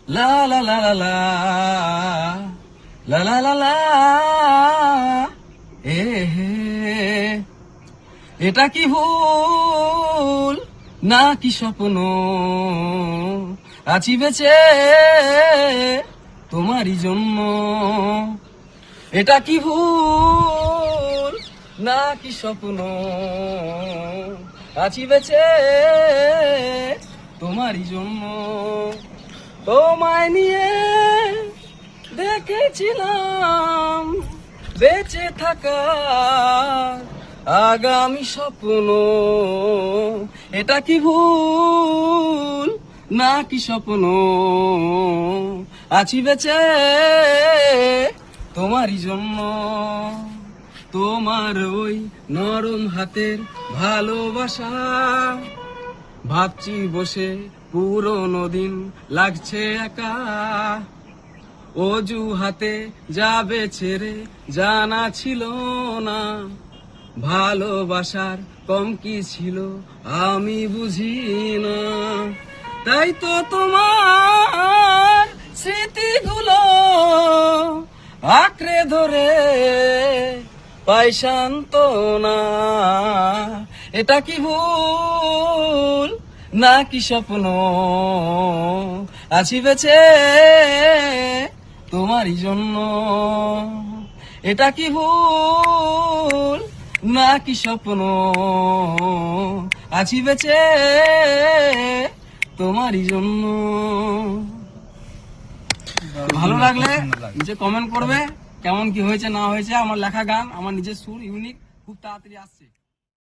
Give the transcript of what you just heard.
লা লা লা লা লা লা লা লা লা এ হে, এটা কি ভুল না কি স্বপ্ন আছি বেঁচে তোমারই জন্য? এটা কি ভুল না কি স্বপ্ন আছি বেঁচে তোমারই জন্য? তোমায় নিয়ে দেখেছিলাম বেঁচে থাকার আগামী স্বপ্ন। এটা কি ভুল না কি স্বপ্ন আছি বেঁচে তোমারই জন্য? তোমার ওই নরম হাতের ভালোবাসা ভাবছি বসে পুরোনো দিন লাগছে একা। অজুহাতে যাবে ছেড়ে জানা ছিল না ভালোবাসার কম কি ছিল আমি বুঝি না। তাই তো তোমার স্মৃতিগুলো আঁকড়ে ধরে পাই সান্ত্বনা। এটা কি ভুল না কি স্বপ্ন আছি বেঁচে তোমারই জন্য? এটা কি ভুল না কি স্বপ্ন আছি বেঁচে তোমারই জন্য? ভালো লাগলে নিচে কমেন্ট করবে কেমন কি হয়েছে না হয়েছে। আমার লেখা গান, আমার নিজের সুর ইউনিক, খুব তাড়াতাড়ি আসছে।